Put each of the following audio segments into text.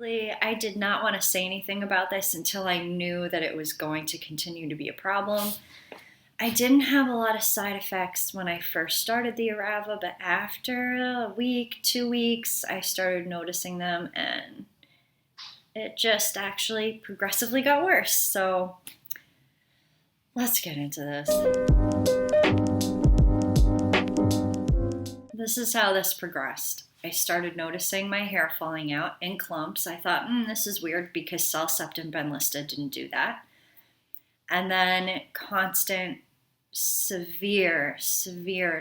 Basically, I did not want to say anything about this until I knew that it was going to continue to be a problem. I didn't have a lot of side effects when I first started the Arava, but after a week, 2 weeks, I started noticing them and it just actually progressively got worse. So let's get into this. This is how this progressed. I started noticing my hair falling out in clumps. I thought, this is weird because Cellcept and Benlysta didn't do that. And then constant, severe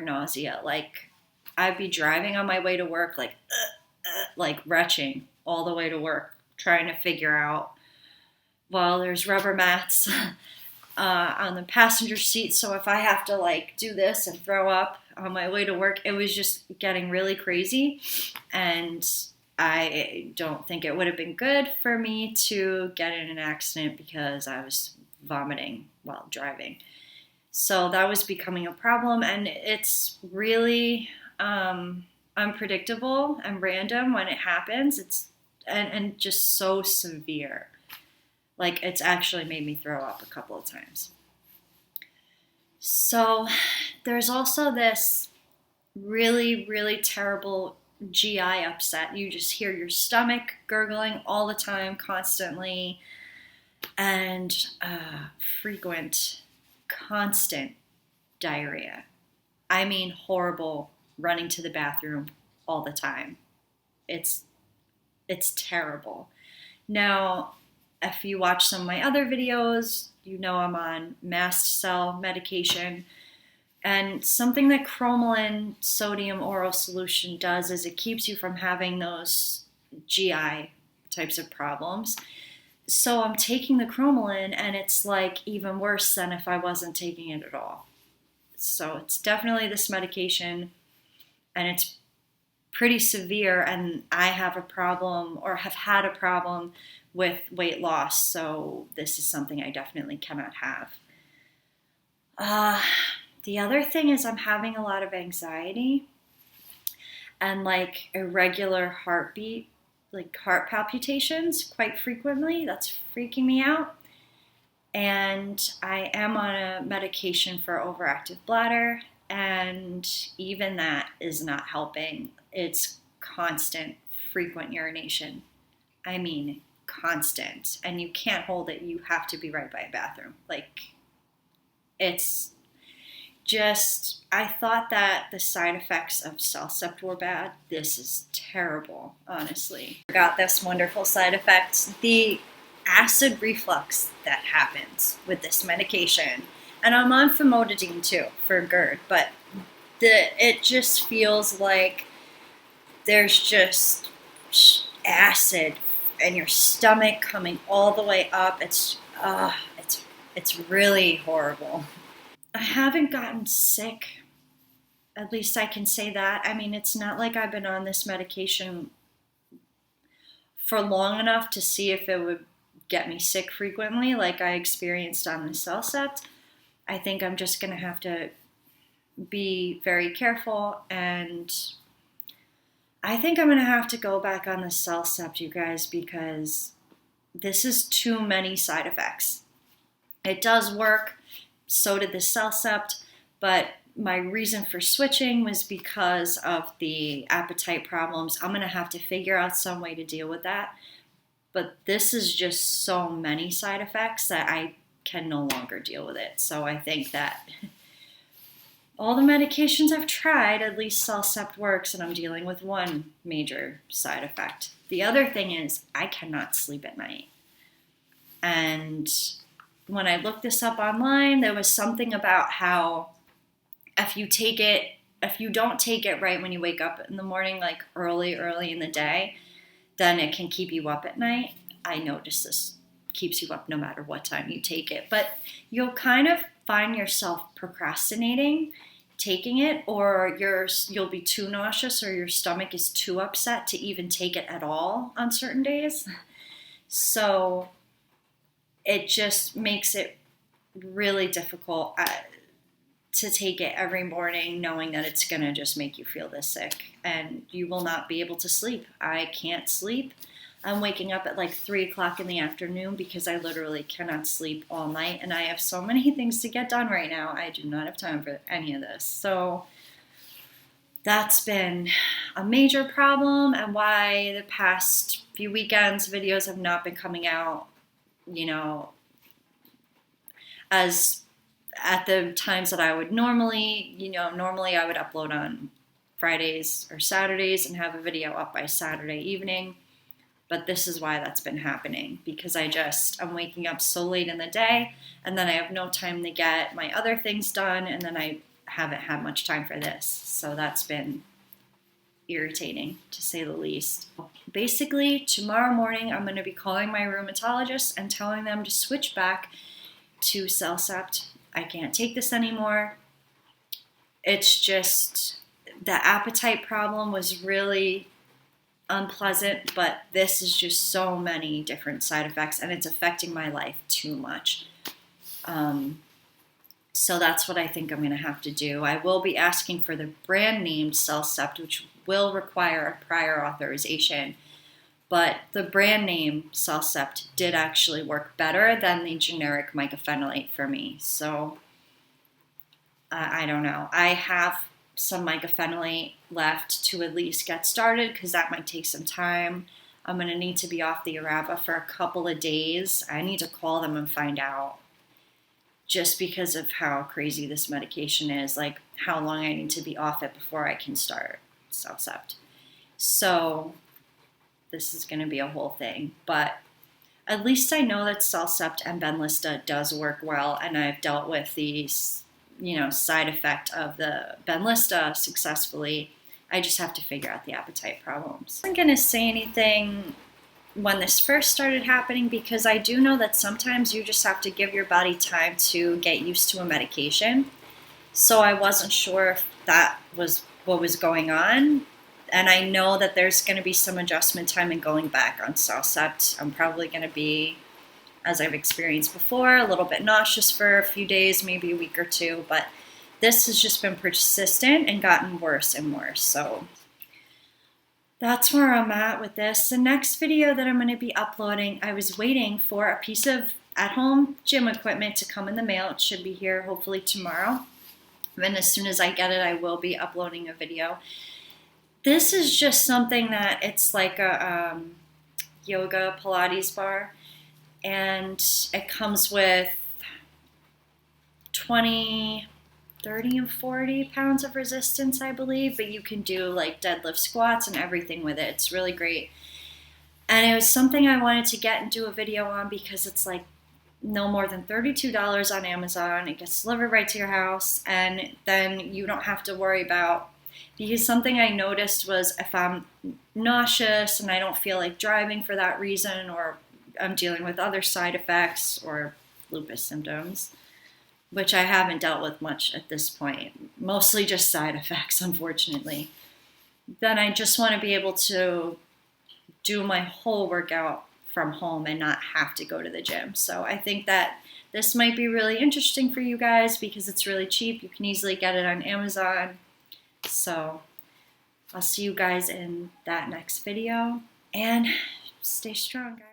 nausea. Like I'd be driving on my way to work, like retching all the way to work, trying to figure out, well, there's rubber mats on the passenger seat. So if I have to like do this and throw up on my way to work, it was just getting really crazy. And I don't think it would have been good for me to get in an accident because I was vomiting while driving. So that was becoming a problem, and it's really unpredictable and random when it happens. It's and just so severe. Like it's actually made me throw up a couple of times. So there's also this really terrible GI upset. You just hear your stomach gurgling all the time, constantly, and frequent, constant diarrhea. I mean horrible, running to the bathroom all the time. It's terrible. Now, if you watch some of my other videos, you know I'm on mast cell medication. And something that cromolyn sodium oral solution does is it keeps you from having those GI types of problems. So I'm taking the cromolyn and it's like even worse than if I wasn't taking it at all. So it's definitely this medication and it's pretty severe, and I have a problem or have had a problem with weight loss, so this is something I definitely cannot have. The other thing is I'm having a lot of anxiety and like irregular heartbeat, like heart palpitations quite frequently. That's freaking me out. And I am on a medication for overactive bladder, and even that is not helping. It's constant, frequent urination. I mean, constant. And you can't hold it. You have to be right by a bathroom. Like, it's just, I thought that the side effects of Cellcept were bad. This is terrible, honestly. I got this wonderful side effect. The acid reflux that happens with this medication. And I'm on famotidine too for GERD, but it just feels like there's just acid in your stomach coming all the way up. It's really horrible. I haven't gotten sick. At least I can say that. I mean, it's not like I've been on this medication for long enough to see if it would get me sick frequently like I experienced on the Cellcept. I think I'm just going to have to be very careful, and I think I'm going to have to go back on the Cellcept, you guys, because this is too many side effects. It does work, so did the Cellcept, but my reason for switching was because of the appetite problems. I'm going to have to figure out some way to deal with that. But this is just so many side effects that I can no longer deal with it. So I think that all the medications I've tried, at least Cellcept works, and I'm dealing with one major side effect. The other thing is I cannot sleep at night. And when I looked this up online, there was something about how if you don't take it right when you wake up in the morning, like early in the day, then it can keep you up at night. I noticed this keeps you up no matter what time you take it. But you'll kind of find yourself procrastinating taking it, or you'll be too nauseous or your stomach is too upset to even take it at all on certain days. So it just makes it really difficult to take it every morning knowing that it's going to just make you feel this sick and you will not be able to sleep. I can't sleep. I'm waking up at like 3 o'clock in the afternoon because I literally cannot sleep all night, and I have so many things to get done right now. I do not have time for any of this. So that's been a major problem, and why the past few weekends videos have not been coming out, you know, as at the times that I would normally, normally I would upload on Fridays or Saturdays and have a video up by Saturday evening. But this is why that's been happening, because I'm waking up so late in the day, and then I have no time to get my other things done, and then I haven't had much time for this. So that's been irritating, to say the least. Basically, tomorrow morning I'm going to be calling my rheumatologist and telling them to switch back to CellCept. I can't take this anymore. It's just the appetite problem was really unpleasant, but this is just so many different side effects, and it's affecting my life too much. So that's what I think I'm going to have to do. I will be asking for the brand named CellCept, which will require a prior authorization. But the brand name CellCept did actually work better than the generic mycophenolate for me. So I don't know. I have some mycophenolate left to at least get started, because that might take some time. I'm going to need to be off the Arava for a couple of days. I need to call them and find out, just because of how crazy this medication is, like how long I need to be off it before I can start CellCept. So this is going to be a whole thing, but at least I know that CellCept and Benlysta does work well, and I've dealt with these, side effect of the Benlysta successfully. I just have to figure out the appetite problems. I'm not going to say anything when this first started happening, because I do know that sometimes you just have to give your body time to get used to a medication. So I wasn't sure if that was what was going on. And I know that there's going to be some adjustment time in going back on CellCept. I'm probably going to be, as I've experienced before, a little bit nauseous for a few days, maybe a week or two. But this has just been persistent and gotten worse and worse. So that's where I'm at with this. The next video that I'm going to be uploading, I was waiting for a piece of at-home gym equipment to come in the mail. It should be here hopefully tomorrow. And as soon as I get it, I will be uploading a video. This is just something that it's like a yoga Pilates bar, and it comes with 20, 30, and 40 pounds of resistance, I believe, but you can do like deadlift, squats, and everything with it. It's really great. And it was something I wanted to get and do a video on, because it's like no more than $32 on Amazon. It gets delivered right to your house, and then you don't have to worry about, because something I noticed was if I'm nauseous and I don't feel like driving for that reason, or I'm dealing with other side effects or lupus symptoms, which I haven't dealt with much at this point, mostly just side effects, unfortunately, then I just want to be able to do my whole workout from home and not have to go to the gym. So I think that this might be really interesting for you guys, because it's really cheap. You can easily get it on Amazon. So I'll see you guys in that next video, and stay strong, guys.